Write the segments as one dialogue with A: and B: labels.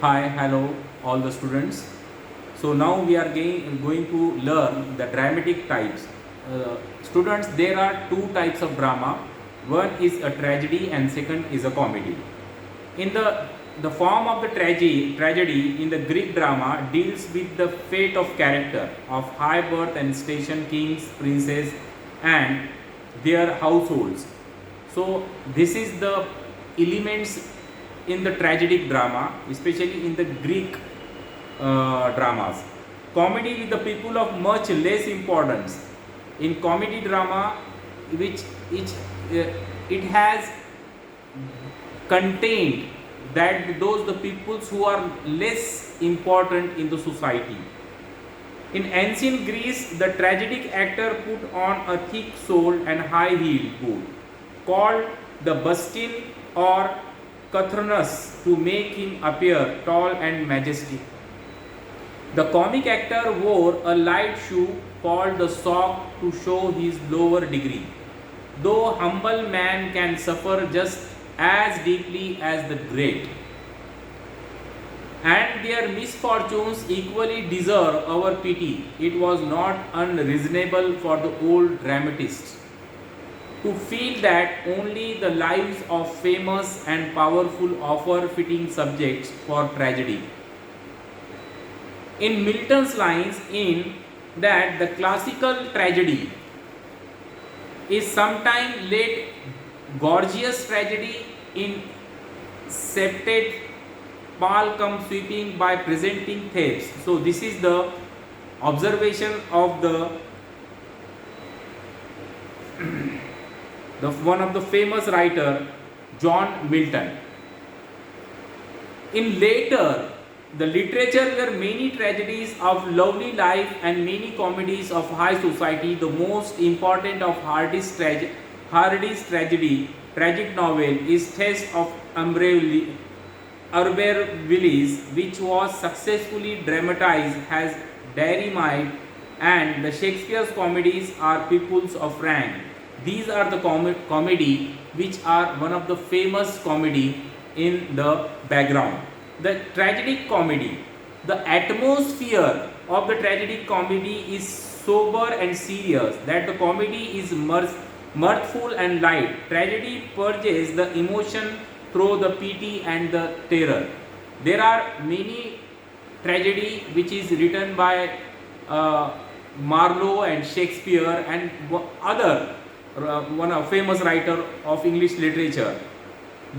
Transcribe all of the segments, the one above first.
A: Hi, hello, all the students. So now we are going to learn the dramatic types. Students, there are two types of drama. One is a tragedy and second is a comedy. In the form of the tragedy in the Greek drama deals with the fate of character of high birth and station kings, princes, and their households. So this is the elements in the tragic drama, especially in the Greek dramas. Comedy with the people of much less importance. In comedy drama, which it has contained that those the peoples who are less important in the society. In ancient Greece, the tragic actor put on a thick-soled and high-heeled boot called the buskin or Catronus to make him appear tall and majestic. The comic actor wore a light shoe called the sock to show his lower degree. Though humble man can suffer just as deeply as the great, and their misfortunes equally deserve our pity. It was not unreasonable for the old dramatists to feel that only the lives of famous and powerful offer fitting subjects for tragedy. In Milton's lines, in that the classical tragedy is sometimes led gorgeous tragedy in septet pal come sweeping by presenting Thebes. So this is the observation of the one of the famous writer John Milton. In later the literature were many tragedies of lovely life and many comedies of high society. The most important of Hardy's tragedy, tragic novel is Test of Umbervilles, which was successfully dramatized as Dairymaid, and the Shakespeare's comedies are Peoples of Rank. These are the comedy which are one of the famous comedy in the background. The tragic comedy, the atmosphere of the tragic comedy is sober and serious, that the comedy is mirthful and light. Tragedy purges the emotion through the pity and the terror. There are many tragedy which is written by Marlowe and Shakespeare and other one of famous writer of English literature.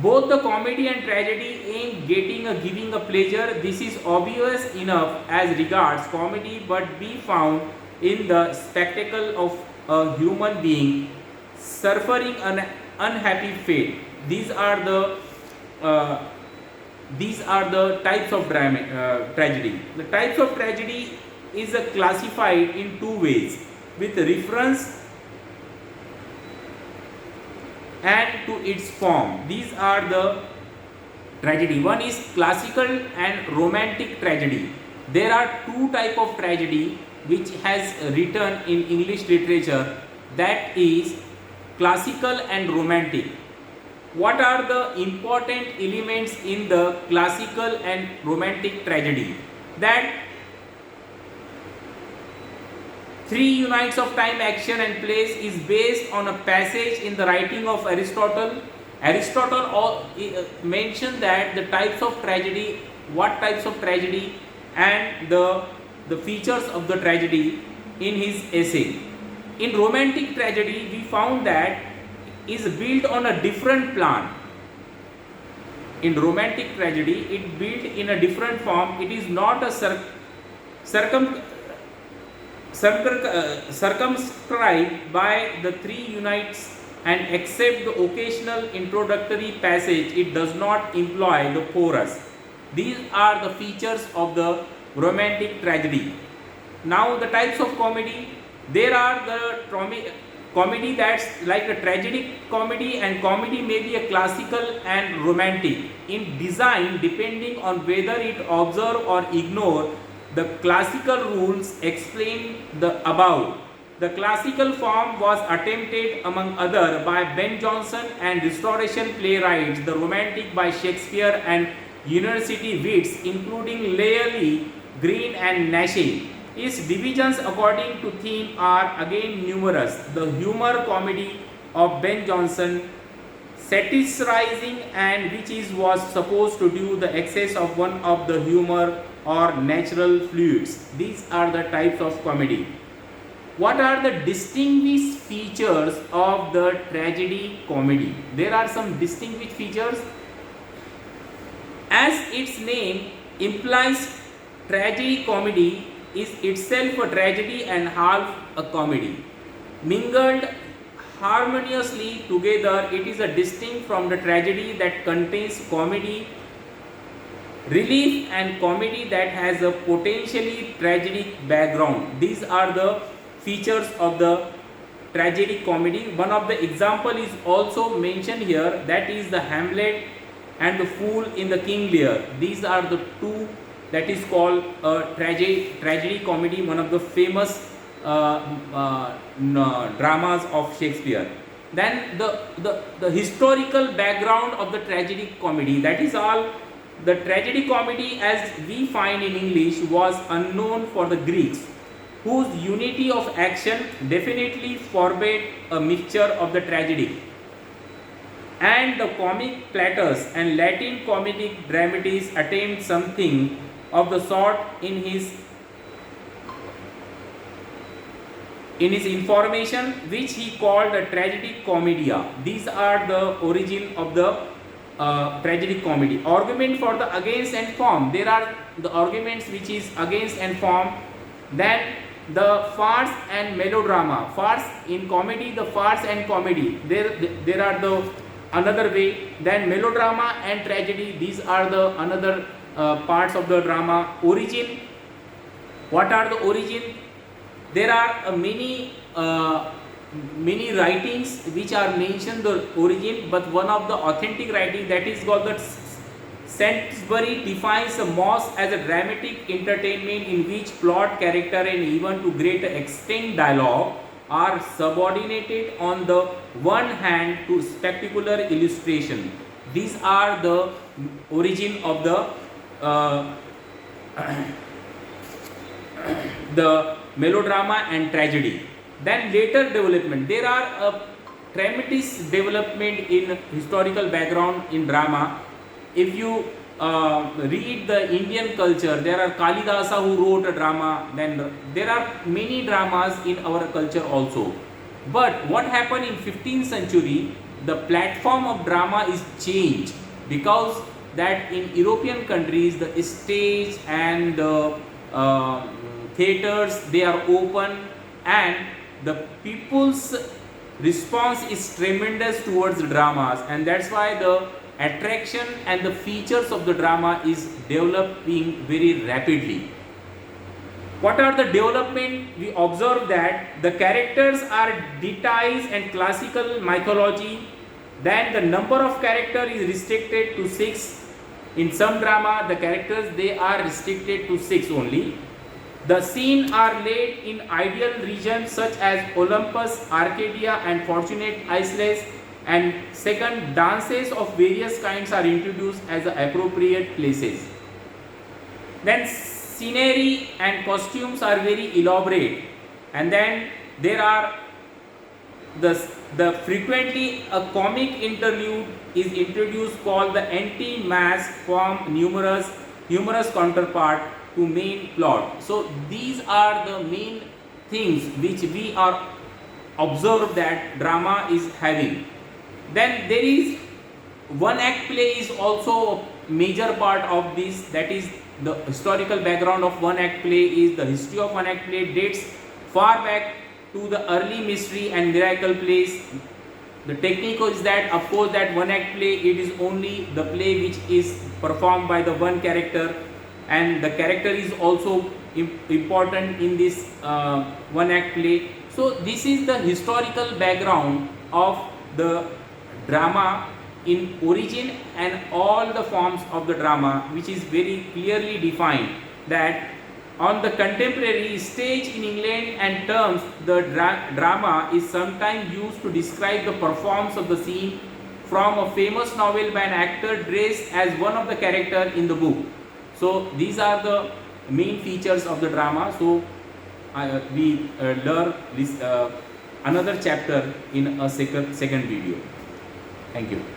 A: Both the comedy and tragedy aim giving a pleasure. This is obvious enough as regards comedy, but be found in the spectacle of a human being suffering an unhappy fate. Uh, these are the types of tragedy. The types of tragedy is classified in two ways, with reference and to its form. These are the tragedy. One is classical and romantic tragedy. There are two type of tragedy which has written in English literature, that is classical and romantic. What are the important elements in the classical and romantic tragedy? That three units of time, action and place is based on a passage in the writing of Aristotle. Aristotle mentioned that the types of tragedy, what types of tragedy and the features of the tragedy in his essay. In romantic tragedy, we found that is built on a different plan. In romantic tragedy, it built in a different form. It is not a circumscribed by the three units, and except the occasional introductory passage, it does not employ the chorus. These are the features of the romantic tragedy. Now the types of comedy. There are the comedy that's like a tragic comedy, and comedy may be a classical and romantic in design depending on whether it observe or ignore the classical rules explained above. The classical form was attempted among other by Ben Jonson and Restoration playwrights, the romantic by Shakespeare and university wits, including Layerly, Green, and Nashe. Its divisions according to theme are again numerous. The humor comedy of Ben Jonson, satirizing and which is was supposed to do the excess of one of the humor or natural fluids. These are the types of comedy. What are the distinguished features of the tragedy comedy? There are some distinguished features. As its name implies, tragedy comedy is itself a tragedy and half a comedy. Mingled harmoniously together, it is a distinct from the tragedy that contains comedy relief and comedy that has a potentially tragic background. These are the features of the tragedy comedy. One of the example is also mentioned here, that is the Hamlet and the Fool in the King Lear. These are the two that is called a tragedy comedy, one of the famous dramas of Shakespeare. Then the historical background of the tragedy comedy, that is all. The tragedy comedy as we find in English was unknown for the Greeks, whose unity of action definitely forbade a mixture of the tragedy. And the comic platters and Latin comedic dramatists attained something of the sort in his information, which he called the tragedy commedia. These are the origin of the tragedy comedy. Argument for the against and form. There are the arguments which is against and form. Then the farce and melodrama. Farce in comedy, the farce and comedy. There are the another way. Then melodrama and tragedy. These are the another parts of the drama. Origin. What are the origin? There are many writings which are mentioned the origin, but one of the authentic writing, that is called the Sainsbury, defines a moss as a dramatic entertainment in which plot, character, and even to greater extent dialogue are subordinated on the one hand to spectacular illustration. These are the origin of the melodrama and tragedy. Then later development. There are a tremendous development in historical background in drama. If you read the Indian culture, there are Kalidasa who wrote a drama. Then there are many dramas in our culture also. But what happened in 15th century, the platform of drama is changed, because that in European countries the stage and the theaters, they are open, and the people's response is tremendous towards dramas, and that's why the attraction and the features of the drama is developing very rapidly. What are the development? We observe that the characters are deities and classical mythology. Then the number of characters is restricted to 6. In some drama, the characters, they are restricted to 6 only. The scenes are laid in ideal regions such as Olympus, Arcadia, and Fortunate Isles. And second, dances of various kinds are introduced as the appropriate places. Then scenery and costumes are very elaborate. And then there are the frequently a comic interlude is introduced called the anti-mask form humorous counterpart to main plot. So these are the main things which we are observed that drama is having. Then there is one act play is also a major part of this. That is the historical background of one act play is the history of one act play dates far back to the early mystery and miracle plays. The technique is that, of course, that one act play, it is only the play which is performed by the one character, and the character is also important in this one act play. So this is the historical background of the drama in origin and all the forms of the drama, which is very clearly defined that on the contemporary stage in England and terms, the drama is sometimes used to describe the performance of the scene from a famous novel by an actor dressed as one of the character in the book. So these are the main features of the drama. So we learn this another chapter in a second video. Thank you.